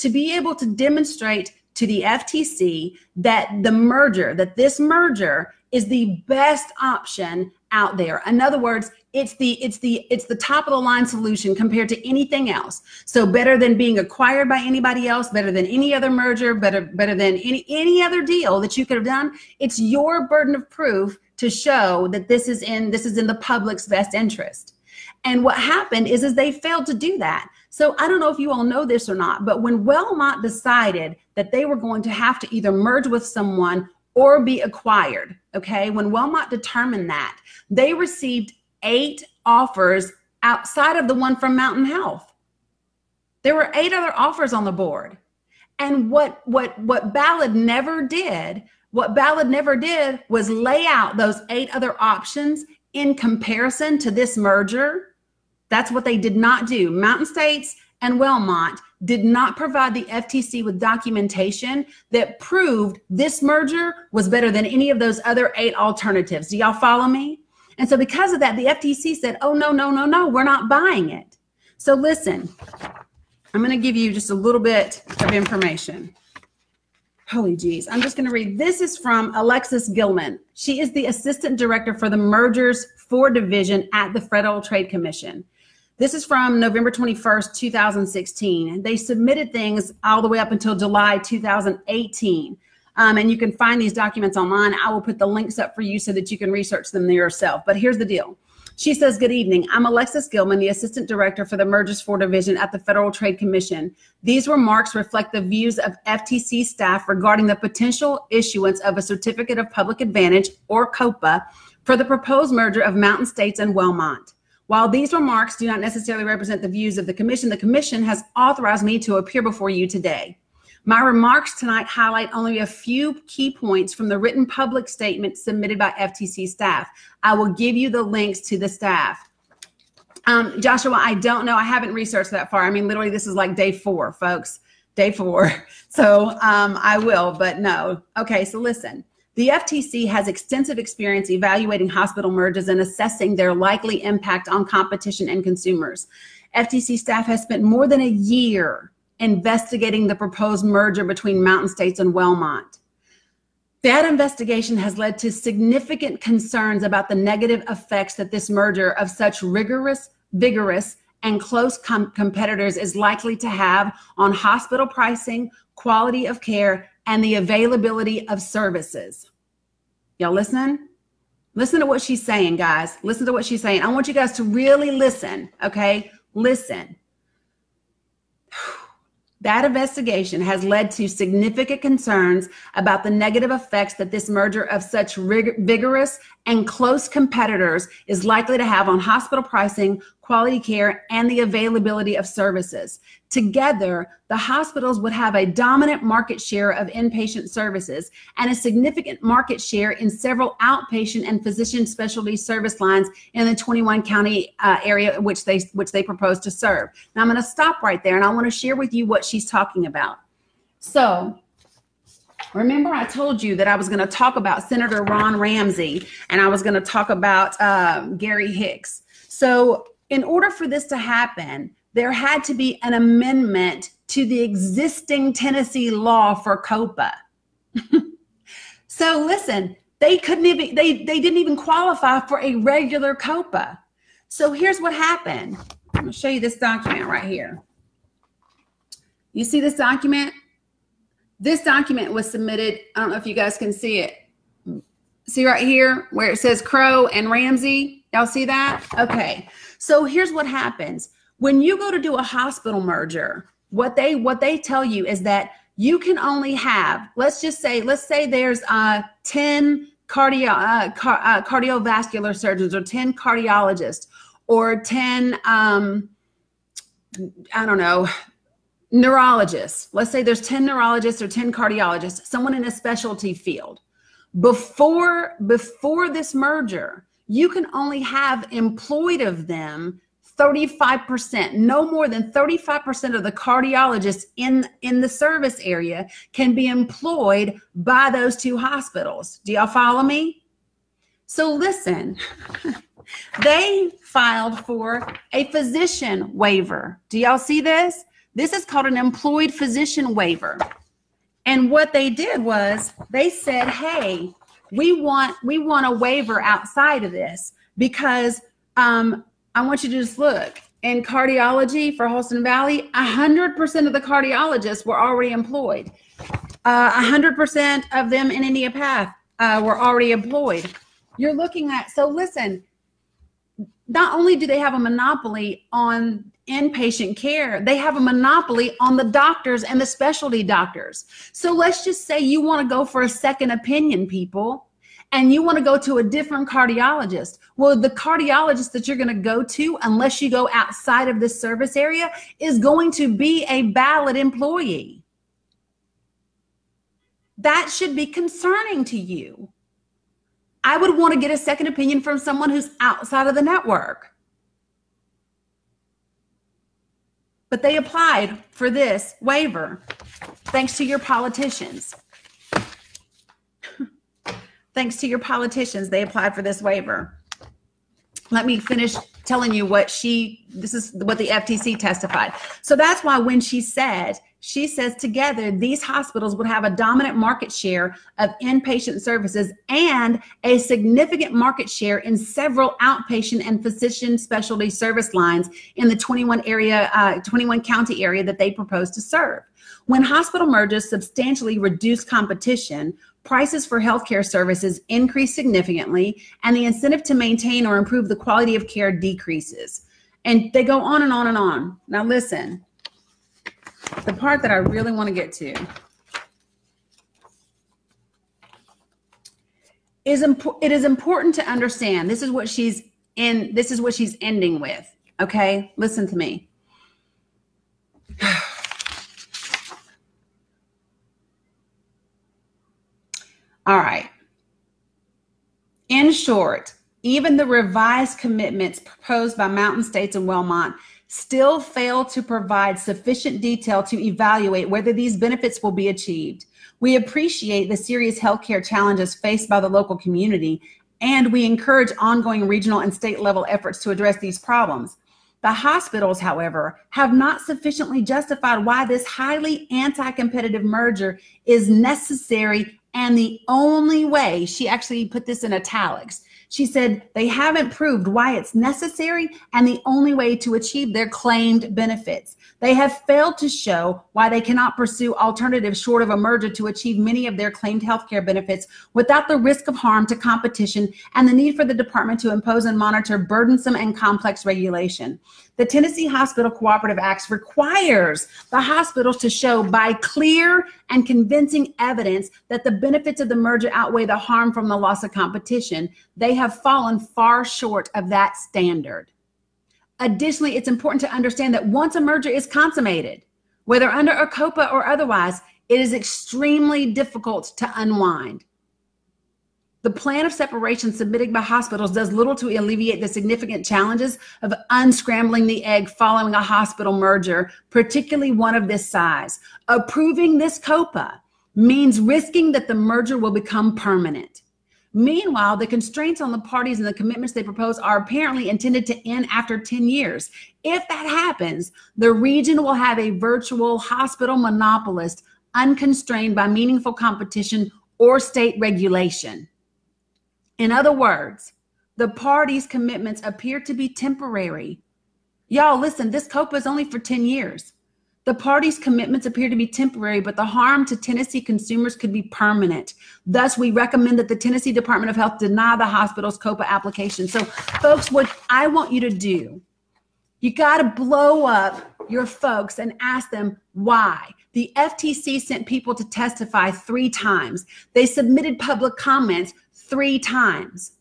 to be able to demonstrate to the FTC that this merger is the best option out there. In other words, it's the top of the line solution compared to anything else. So better than being acquired by anybody else, better than any other merger, better than any other deal that you could have done. It's your burden of proof to show that this is in the public's best interest. And what happened is they failed to do that. So I don't know if you all know this or not, but when Wellmont decided that they were going to have to either merge with someone or be acquired, okay, when Wellmont determined that, they received 8 offers outside of the one from Mountain Health. There were 8 other offers on the board. And what Ballad never did was lay out those 8 other options in comparison to this merger. That's what they did not do. Mountain States and Wellmont did not provide the FTC with documentation that proved this merger was better than any of those other 8 alternatives. Do y'all follow me? And so because of that, the FTC said, oh, no, we're not buying it. So listen, I'm going to give you just a little bit of information. Holy geez. I'm just going to read. This is from Alexis Gilman. She is the Assistant Director for the Mergers 4 Division at the Federal Trade Commission. This is from November 21st, 2016. They submitted things all the way up until July 2018. And you can find these documents online. I will put the links up for you so that you can research them yourself. But here's the deal. She says, good evening. I'm Alexis Gilman, the Assistant Director for the Mergers 4 Division at the Federal Trade Commission. These remarks reflect the views of FTC staff regarding the potential issuance of a Certificate of Public Advantage, or COPA, for the proposed merger of Mountain States and Wellmont. While these remarks do not necessarily represent the views of the Commission has authorized me to appear before you today. My remarks tonight highlight only a few key points from the written public statement submitted by FTC staff. I will give you the links to the staff. Joshua, I don't know. I haven't researched that far. I mean, literally, this is like day 4, folks. Day 4. So I will, but no. Okay, so listen. The FTC has extensive experience evaluating hospital mergers and assessing their likely impact on competition and consumers. FTC staff has spent more than a year investigating the proposed merger between Mountain States and Wellmont. That investigation has led to significant concerns about the negative effects that this merger of such vigorous, and close competitors is likely to have on hospital pricing, quality of care, and the availability of services. Y'all listening? Listen to what she's saying, guys. Listen to what she's saying. I want you guys to really listen, okay? Listen. That investigation has led to significant concerns about the negative effects that this merger of such vigorous and close competitors is likely to have on hospital pricing, quality care, and the availability of services. Together, the hospitals would have a dominant market share of inpatient services and a significant market share in several outpatient and physician specialty service lines in the 21 county area which they propose to serve. Now, I'm going to stop right there, and I want to share with you what she's talking about. So, remember I told you that I was going to talk about Senator Ron Ramsey, and I was going to talk about Gary Hicks. So in order for this to happen, there had to be an amendment to the existing Tennessee law for COPA. So listen, they couldn't even, they didn't even qualify for a regular COPA. So here's what happened. I'm going to show you this document right here. You see this document? This document was submitted. I don't know if you guys can see it. See right here where it says Crow and Ramsey? Y'all see that? Okay. So here's what happens. When you go to do a hospital merger, what they tell you is that you can only have, let's say there's 10 cardiovascular surgeons or 10 cardiologists or 10, I don't know, neurologists. Let's say there's 10 neurologists or 10 cardiologists, someone in a specialty field. Before this merger, you can only have employed of them 35%, no more than 35% of the cardiologists in the service area can be employed by those two hospitals. Do y'all follow me? So listen, they filed for a physician waiver. Do y'all see this? This is called an employed physician waiver. And what they did was they said, hey, we want a waiver outside of this because I want you to just look. In cardiology for Holston Valley, 100% of the cardiologists were already employed. 100% of them in India Path were already employed. You're looking at, so listen, not only do they have a monopoly on inpatient care, they have a monopoly on the doctors and the specialty doctors. So let's just say you want to go for a second opinion, people, and you want to go to a different cardiologist. Well, the cardiologist that you're going to go to, unless you go outside of this service area, is going to be a Ballad employee. That should be concerning to you. I would want to get a second opinion from someone who's outside of the network. But they applied for this waiver, thanks to your politicians. Thanks to your politicians, they applied for this waiver. Let me finish telling you what this is what the FTC testified. So that's why when she says together, these hospitals would have a dominant market share of inpatient services and a significant market share in several outpatient and physician specialty service lines in the 21 county area that they propose to serve. When hospital mergers substantially reduce competition, prices for healthcare services increase significantly, and the incentive to maintain or improve the quality of care decreases. And they go on and on and on. Now listen, the part that I really want to get to is it is important to understand. This is what she's ending with. Okay, listen to me. All right. In short, even the revised commitments proposed by Mountain States and Wellmont still fail to provide sufficient detail to evaluate whether these benefits will be achieved. We appreciate the serious healthcare challenges faced by the local community, and we encourage ongoing regional and state level efforts to address these problems. The hospitals, however, have not sufficiently justified why this highly anti-competitive merger is necessary and the only way. She actually put this in italics. She said they haven't proved why it's necessary and the only way to achieve their claimed benefits. They have failed to show why they cannot pursue alternatives short of a merger to achieve many of their claimed healthcare benefits without the risk of harm to competition and the need for the department to impose and monitor burdensome and complex regulation. The Tennessee Hospital Cooperative Act requires the hospitals to show by clear and convincing evidence that the benefits of the merger outweigh the harm from the loss of competition. They have fallen far short of that standard. Additionally, it's important to understand that once a merger is consummated, whether under a COPA or otherwise, it is extremely difficult to unwind. The plan of separation submitted by hospitals does little to alleviate the significant challenges of unscrambling the egg following a hospital merger, particularly one of this size. Approving this COPA means risking that the merger will become permanent. Meanwhile, the constraints on the parties and the commitments they propose are apparently intended to end after 10 years. If that happens, the region will have a virtual hospital monopolist unconstrained by meaningful competition or state regulation. In other words, the parties' commitments appear to be temporary. Y'all, listen, this COPA is only for 10 years. The parties' commitments appear to be temporary, but the harm to Tennessee consumers could be permanent. Thus, we recommend that the Tennessee Department of Health deny the hospital's COPA application. So, folks, what I want you to do, you got to blow up your folks and ask them why. The FTC sent people to testify 3 times. They submitted public comments 3 times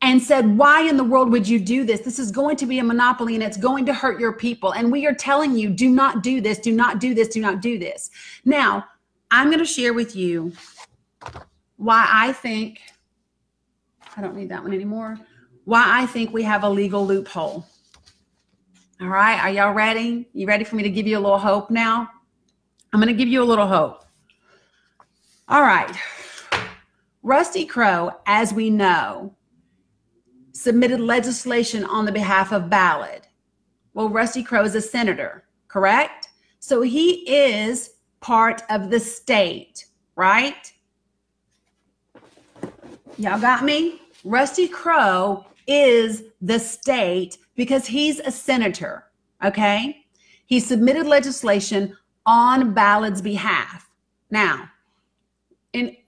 and said, why in the world would you do this? This is going to be a monopoly and it's going to hurt your people. And we are telling you, do not do this, do not do this, do not do this. Now, I'm going to share with you why I think, I don't need that one anymore, why I think we have a legal loophole. All right, are y'all ready? You ready for me to give you a little hope now? I'm going to give you a little hope. All right. Rusty Crowe, as we know, submitted legislation on the behalf of Ballad. Well, Rusty Crowe is a senator, correct? So he is part of the state, right? Y'all got me? Rusty Crowe is the state because he's a senator, okay? He submitted legislation on Ballad's behalf. Now,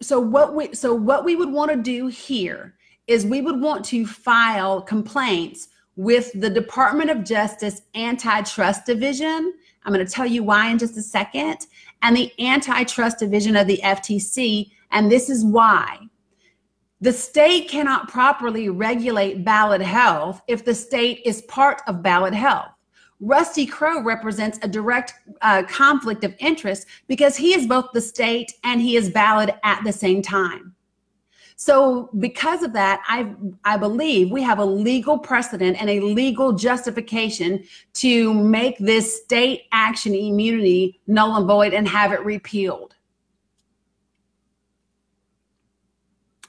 so what we would want to do here is we would want to file complaints with the Department of Justice Antitrust Division. I'm going to tell you why in just a second. And the Antitrust Division of the FTC. And this is why. The state cannot properly regulate Ballad Health if the state is part of Ballad Health. Rusty Crowe represents a direct conflict of interest because he is both the state and he is Ballad at the same time. So because of that, I believe we have a legal precedent and a legal justification to make this state action immunity null and void and have it repealed.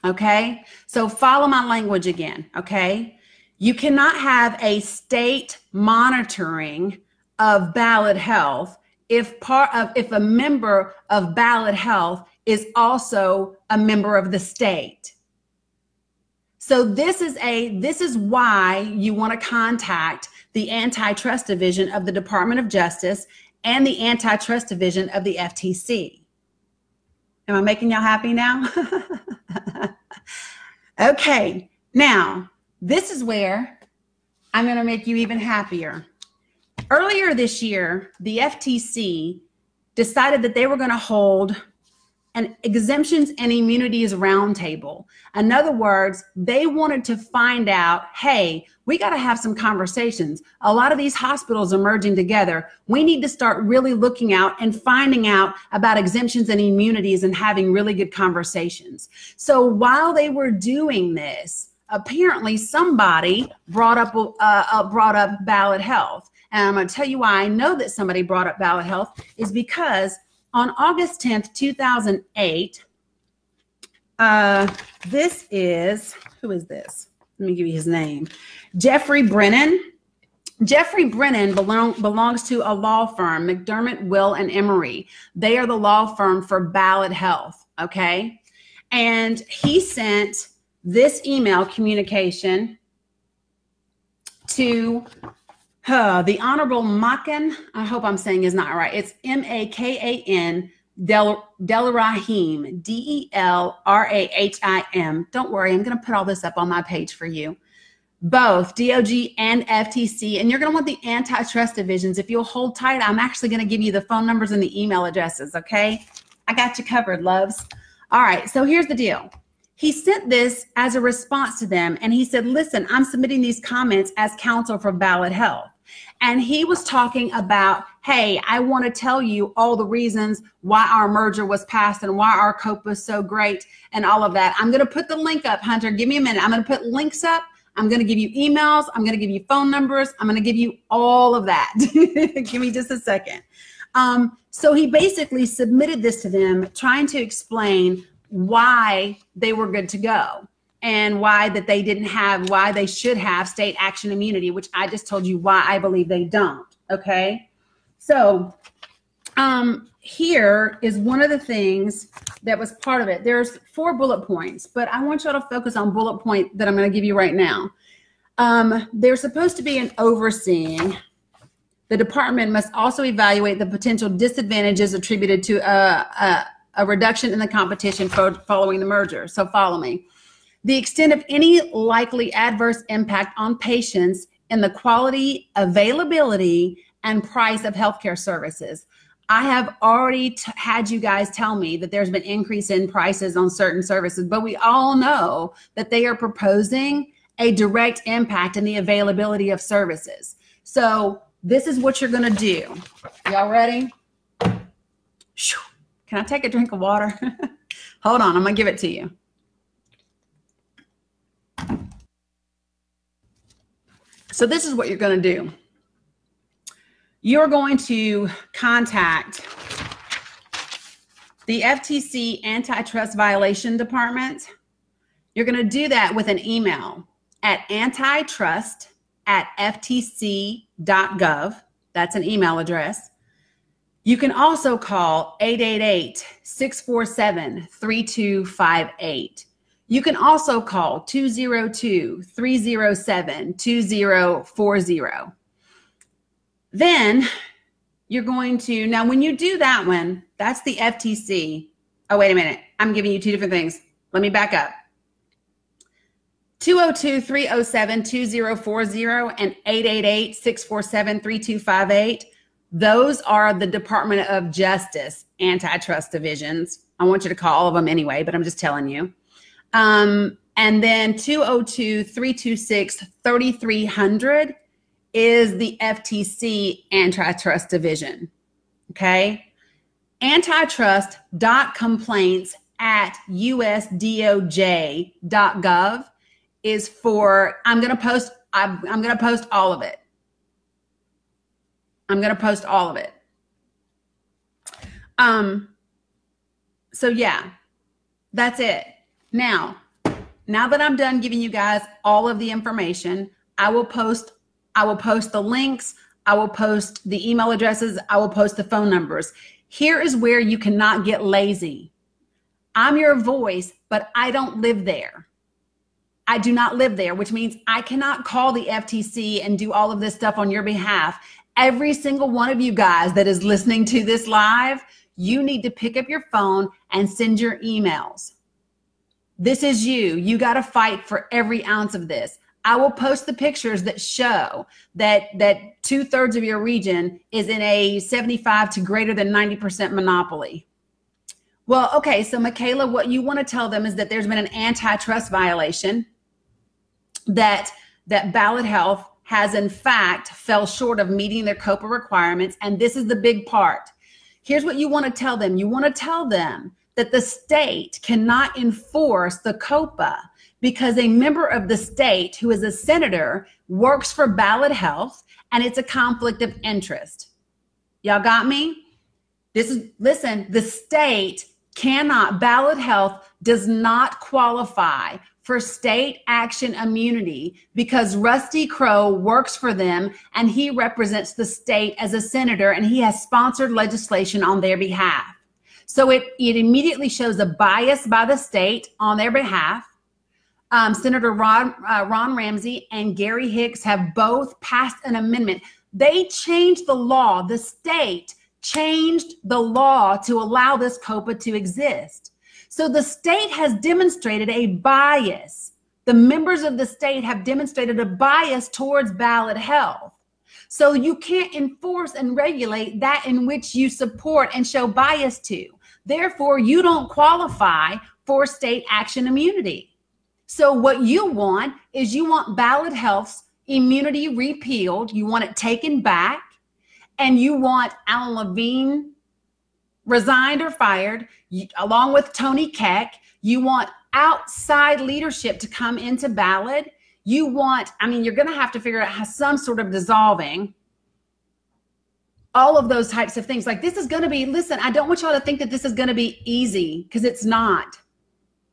Okay, so follow my language again, okay? You cannot have a state monitoring of Ballad Health if a member of Ballad Health is also a member of the state. So this is why you want to contact the Antitrust Division of the Department of Justice and the Antitrust Division of the FTC. Am I making y'all happy now? Okay, now this is where I'm going to make you even happier. Earlier this year, the FTC decided that they were going to hold an exemptions and immunities roundtable. In other words, they wanted to find out, hey, we got to have some conversations. A lot of these hospitals are merging together. We need to start really looking out and finding out about exemptions and immunities and having really good conversations. So while they were doing this, apparently somebody brought up Ballad Health. And I'm going to tell you why I know that somebody brought up Ballad Health is because on August 10th, 2008, who is this? Let me give you his name. Jeffrey Brennan. Jeffrey Brennan belongs to a law firm, McDermott, Will, and Emery. They are the law firm for Ballad Health, okay? And he sent this email communication to the Honorable Makan, I hope I'm saying is not right. It's M-A-K-A-N Delrahim, D-E-L-R-A-H-I-M. Don't worry, I'm going to put all this up on my page for you. Both DOJ and FTC, and you're going to want the antitrust divisions. If you'll hold tight, I'm actually going to give you the phone numbers and the email addresses, okay? I got you covered, loves. All right, so here's the deal. He sent this as a response to them, and he said, listen, I'm submitting these comments as counsel for Ballad Health. And he was talking about, hey, I want to tell you all the reasons why our merger was passed and why our COPA is so great and all of that. I'm going to put the link up, Hunter. Give me a minute. I'm going to put links up. I'm going to give you emails. I'm going to give you phone numbers. I'm going to give you all of that. Give me just a second. So he basically submitted this to them, trying to explain why they were good to go and why that they didn't have, why they should have state action immunity, which I just told you why I believe they don't. Okay. So here is one of the things that was part of it. There's 4 bullet points, but I want y'all to focus on bullet point that I'm going to give you right now. There's supposed to be an overseeing. The department must also evaluate the potential disadvantages attributed to a reduction in the competition following the merger. So follow me. The extent of any likely adverse impact on patients in the quality, availability, and price of healthcare services. I have already had you guys tell me that there's been increase in prices on certain services, but we all know that they are proposing a direct impact in the availability of services. So this is what you're going to do. Y'all ready? Can I take a drink of water? Hold on, I'm going to give it to you. So this is what you're going to do. You're going to contact the FTC Antitrust Violation Department. You're going to do that with an email at antitrust@ftc.gov. That's an email address. You can also call 888-647-3258. You can also call 202-307-2040. Then you're going to, now when you do that one, that's the FTC. Oh, wait a minute. I'm giving you two different things. Let me back up. 202-307-2040 and 888-647-3258. Those are the Department of Justice antitrust divisions. I want you to call all of them anyway, but I'm just telling you. And then 202-326-3300 is the FTC antitrust division. Okay. Antitrust.complaints@usdoj.gov is for, I'm going to post all of it. I'm going to post all of it. So yeah, that's it. Now that I'm done giving you guys all of the information, I will post the links. I will post the email addresses. I will post the phone numbers. Here is where you cannot get lazy. I'm your voice, but I don't live there. I do not live there, which means I cannot call the FTC and do all of this stuff on your behalf. Every single one of you guys that is listening to this live, you need to pick up your phone and send your emails. This is you. You got to fight for every ounce of this. I will post the pictures that show that 2/3 of your region is in a 75 to greater than 90% monopoly. Well, okay. So Michaela, what you want to tell them is that there's been an antitrust violation, that Ballad Health has in fact fell short of meeting their COPA requirements. And this is the big part. Here's what you want to tell them. You want to tell them that the state cannot enforce the COPA because a member of the state who is a senator works for Ballad Health, and it's a conflict of interest. Y'all got me? Listen, the state cannot, Ballad Health does not qualify for state action immunity because Rusty Crowe works for them and he represents the state as a senator and he has sponsored legislation on their behalf. So it immediately shows a bias by the state on their behalf. Senator Ron Ramsey and Gary Hicks have both passed an amendment. They changed the law. The state changed the law to allow this COPA to exist. So the state has demonstrated a bias. The members of the state have demonstrated a bias towards Ballad Health. So you can't enforce and regulate that in which you support and show bias to. Therefore, you don't qualify for state action immunity. So what you want is you want Ballad Health's immunity repealed. You want it taken back. And you want Alan Levine resigned or fired, along with Tony Keck. You want outside leadership to come into Ballad. You want, you're going to have to figure out how some sort of dissolving, all of those types of things. Like this is going to be, listen, I don't want y'all to think that this is going to be easy because it's not.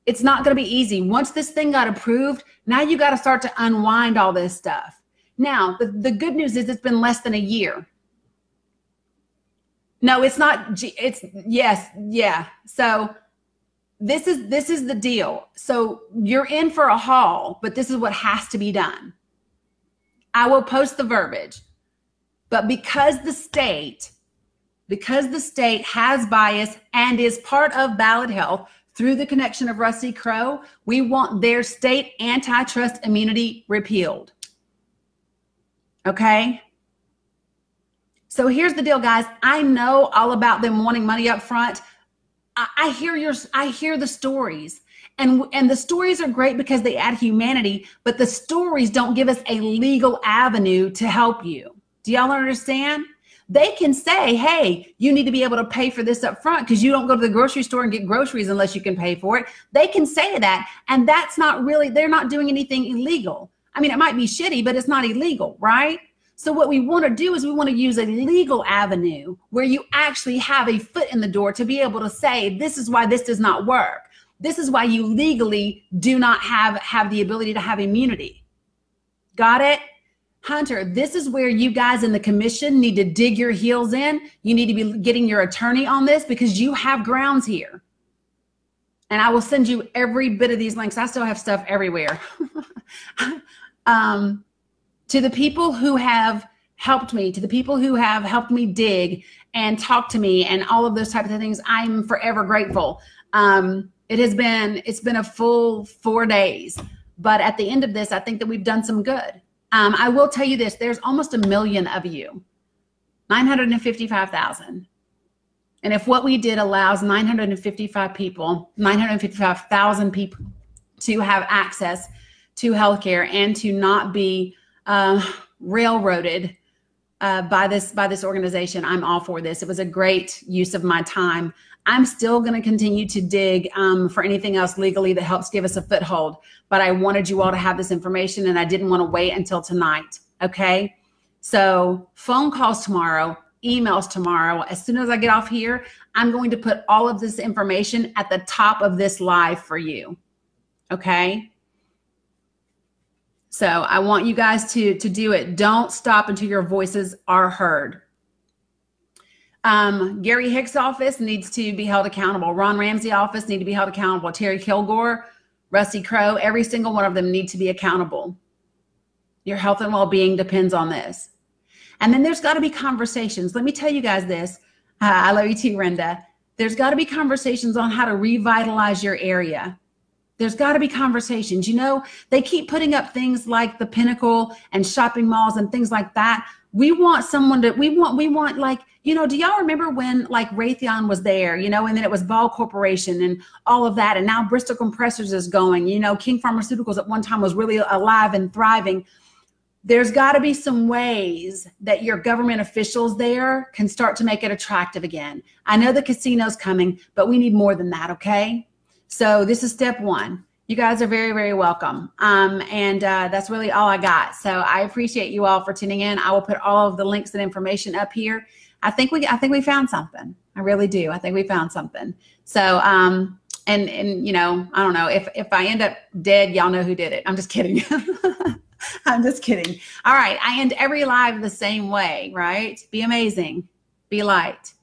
It's not going to be easy. Once this thing got approved, now you got to start to unwind all this stuff. Now, the good news is it's been less than a year. No, it's not. It's yes. Yeah. So this is the deal. So you're in for a haul, but this is what has to be done. I will post the verbiage, but because the state has bias and is part of Ballad Health through the connection of Rusty Crowe, we want their state antitrust immunity repealed. Okay. So here's the deal, guys. I know all about them wanting money up front. I hear the stories, and the stories are great because they add humanity, but the stories don't give us a legal avenue to help you. Do y'all understand? They can say, hey, you need to be able to pay for this up front because you don't go to the grocery store and get groceries unless you can pay for it. They can say that, and that's not really, they're not doing anything illegal. It might be shitty, but it's not illegal, right? So what we want to do is we want to use a legal avenue where you actually have a foot in the door to be able to say, this is why this does not work. This is why you legally do not have the ability to have immunity. Got it? Hunter, this is where you guys in the commission need to dig your heels in. You need to be getting your attorney on this because you have grounds here. And I will send you every bit of these links. I still have stuff everywhere. To the people who have helped me, to the people who have helped me dig and talk to me and all of those types of things, I'm forever grateful. It's been a full 4 days, but at the end of this, I think that we've done some good. I will tell you this, there's almost 1 million of you, 955,000. And if what we did allows 955,000 people to have access to healthcare and to not be railroaded by this organization, I'm all for this. It was a great use of my time. I'm still going to continue to dig for anything else legally that helps give us a foothold. But I wanted you all to have this information, and I didn't want to wait until tonight. Okay. So phone calls tomorrow, emails tomorrow. As soon as I get off here, I'm going to put all of this information at the top of this live for you. Okay. So I want you guys to do it. Don't stop until your voices are heard. Gary Hicks' office needs to be held accountable. Ron Ramsey office need to be held accountable. Terry Kilgore, Rusty Crowe, every single one of them need to be accountable. Your health and well-being depends on this. And then there's got to be conversations. Let me tell you guys this. I love you too, Brenda. There's got to be conversations on how to revitalize your area. There's got to be conversations. You know, they keep putting up things like the Pinnacle and shopping malls and things like that. We want someone to, we want like, you know, do y'all remember when like Raytheon was there, you know, and then it was Ball Corporation and all of that. And now Bristol Compressors is going, you know, King Pharmaceuticals at one time was really alive and thriving. There's got to be some ways that your government officials there can start to make it attractive again. I know the casino's coming, but we need more than that. Okay. So this is step one. You guys are very, very welcome. That's really all I got. So I appreciate you all for tuning in. I will put all of the links and information up here. I think we found something. I really do. I think we found something. So, and you know, I don't know if I end up dead, y'all know who did it. I'm just kidding. I'm just kidding. All right. I end every live the same way, right? Be amazing. Be light.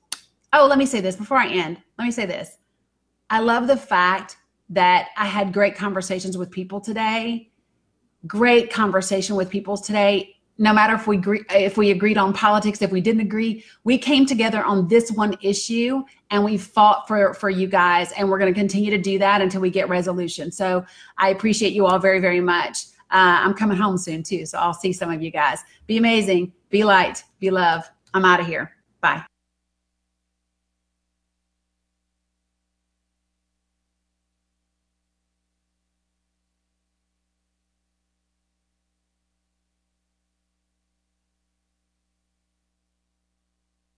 Oh, let me say this before I end. Let me say this. I love the fact that I had great conversations with people today. Great conversation with people today. No matter if we agreed on politics, if we didn't agree, we came together on this one issue and we fought for you guys. And we're going to continue to do that until we get resolution. So I appreciate you all very, very much. I'm coming home soon too. So I'll see some of you guys. Be amazing. Be light. Be love. I'm out of here. Bye.